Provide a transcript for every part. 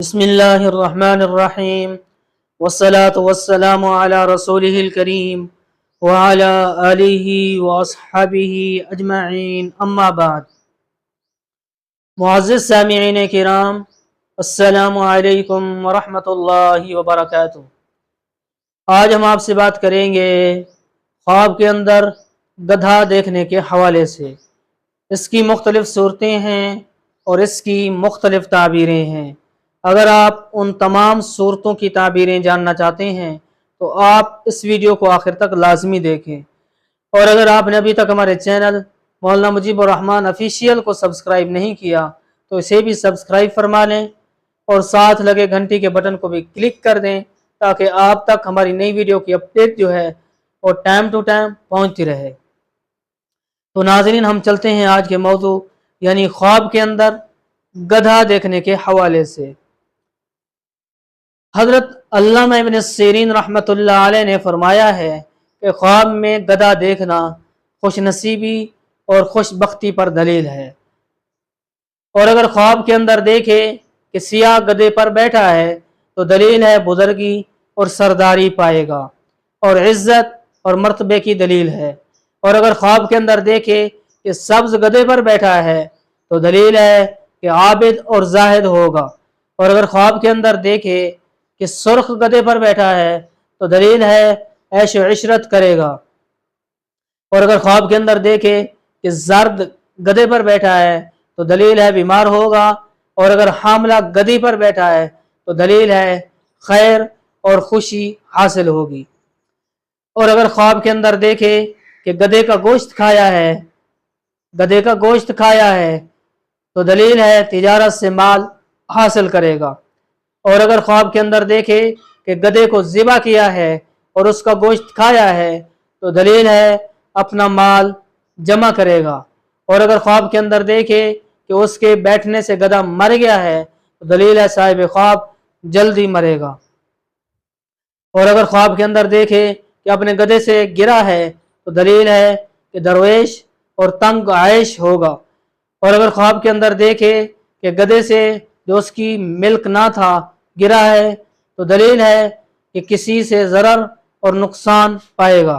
بسم اللہ الرحمن الرحیم والصلاة والسلام علی رسولہ الکریم وعلی آلہ واصحابہ اجمعین اما بعد۔ معزز سامعین کرام، السلام علیکم ورحمۃ اللہ وبرکاتہ۔ آج ہم آپ سے بات کریں گے خواب کے اندر گدھا دیکھنے کے حوالے سے۔ اس کی مختلف صورتیں ہیں اور اس کی مختلف تعبیریں ہیں۔ اگر آپ ان تمام صورتوں کی تعبیریں جاننا چاہتے ہیں تو آپ اس ویڈیو کو آخر تک لازمی دیکھیں، اور اگر آپ نے ابھی تک ہمارے چینل مولانا مجیب الرحمان آفیشیل کو سبسکرائب نہیں کیا تو اسے بھی سبسکرائب فرما لیں اور ساتھ لگے گھنٹی کے بٹن کو بھی کلک کر دیں تاکہ آپ تک ہماری نئی ویڈیو کی اپڈیٹ جو ہے وہ ٹائم ٹو ٹائم پہنچتی رہے۔ تو ناظرین، ہم چلتے ہیں آج کے موضوع یعنی خواب کے اندر گدھا دیکھنے کے حوالے سے۔ حضرت علامہ ابن سیرین رحمۃ اللہ علیہ نے فرمایا ہے کہ خواب میں گدھا دیکھنا خوش نصیبی اور خوش بختی پر دلیل ہے، اور اگر خواب کے اندر دیکھے کہ سیاہ گدھے پر بیٹھا ہے تو دلیل ہے بزرگی اور سرداری پائے گا اور عزت اور مرتبے کی دلیل ہے، اور اگر خواب کے اندر دیکھے کہ سبز گدھے پر بیٹھا ہے تو دلیل ہے کہ عابد اور زاہد ہوگا، اور اگر خواب کے اندر دیکھے کہ سرخ گدھے پر بیٹھا ہے تو دلیل ہے عیش و عشرت کرے گا، اور اگر خواب کے اندر دیکھے کہ زرد گدھے پر بیٹھا ہے تو دلیل ہے بیمار ہوگا، اور اگر حاملہ گدھی پر بیٹھا ہے تو دلیل ہے خیر اور خوشی حاصل ہوگی، اور اگر خواب کے اندر دیکھے کہ گدھے کا گوشت کھایا ہے تو دلیل ہے تجارت سے مال حاصل کرے گا، اور اگر خواب کے اندر دیکھے کہ گدھے کو ذبح کیا ہے اور اس کا گوشت کھایا ہے تو دلیل ہے اپنا مال جمع کرے گا، اور اگر خواب کے اندر دیکھے کہ اس کے بیٹھنے سے گدھا مر گیا ہے تو دلیل ہے صاحب خواب جلدی مرے گا، اور اگر خواب کے اندر دیکھے کہ اپنے گدھے سے گرا ہے تو دلیل ہے کہ درویش اور تنگ عیش ہوگا، اور اگر خواب کے اندر دیکھے کہ گدھے سے جو اس کی ملک نہ تھا گرا ہے تو دلیل ہے کہ کسی سے ضرر اور نقصان پائے گا،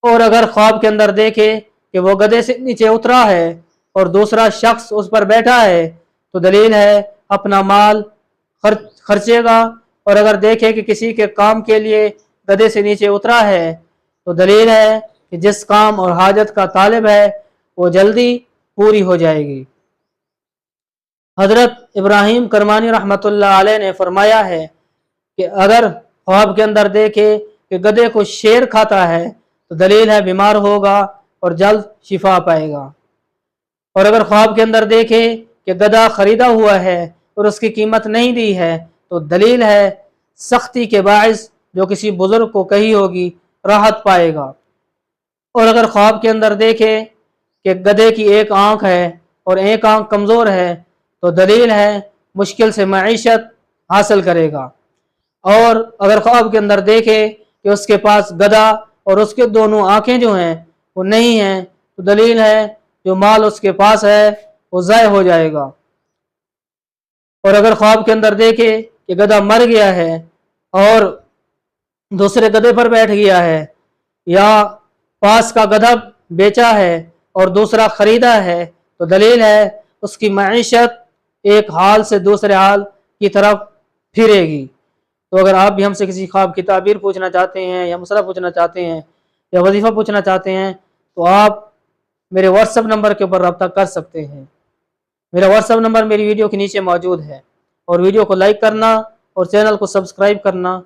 اور اگر خواب کے اندر دیکھے کہ وہ گدھے سے نیچے اترا ہے اور دوسرا شخص اس پر بیٹھا ہے تو دلیل ہے اپنا مال خرچے گا، اور اگر دیکھے کہ کسی کے کام کے لیے گدھے سے نیچے اترا ہے تو دلیل ہے کہ جس کام اور حاجت کا طالب ہے وہ جلدی پوری ہو جائے گی۔ حضرت ابراہیم کرمانی رحمۃ اللہ علیہ نے فرمایا ہے کہ اگر خواب کے اندر دیکھے کہ گدھے کو شیر کھاتا ہے تو دلیل ہے بیمار ہوگا اور جلد شفا پائے گا، اور اگر خواب کے اندر دیکھے کہ گدھا خریدا ہوا ہے اور اس کی قیمت نہیں دی ہے تو دلیل ہے سختی کے باعث جو کسی بزرگ کو کہی ہوگی راحت پائے گا، اور اگر خواب کے اندر دیکھے کہ گدھے کی ایک آنکھ ہے اور ایک آنکھ کمزور ہے تو دلیل ہے مشکل سے معیشت حاصل کرے گا، اور اگر خواب کے اندر دیکھے کہ اس کے پاس گدھا اور اس کے دونوں آنکھیں جو ہیں وہ نہیں ہیں تو دلیل ہے جو مال اس کے پاس ہے وہ ضائع ہو جائے گا، اور اگر خواب کے اندر دیکھے کہ گدھا مر گیا ہے اور دوسرے گدھے پر بیٹھ گیا ہے، یا پاس کا گدھا بیچا ہے اور دوسرا خریدا ہے تو دلیل ہے اس کی معیشت ایک حال سے دوسرے حال کی طرف پھرے گی۔ تو اگر آپ بھی ہم سے کسی خواب کی تعبیر پوچھنا چاہتے ہیں یا مسئلہ پوچھنا چاہتے ہیں یا وظیفہ پوچھنا چاہتے ہیں تو آپ میرے واٹس ایپ نمبر کے اوپر رابطہ کر سکتے ہیں۔ میرا واٹس ایپ نمبر میری ویڈیو کے نیچے موجود ہے، اور ویڈیو کو لائک کرنا اور چینل کو سبسکرائب کرنا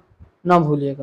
نہ بھولیے گا۔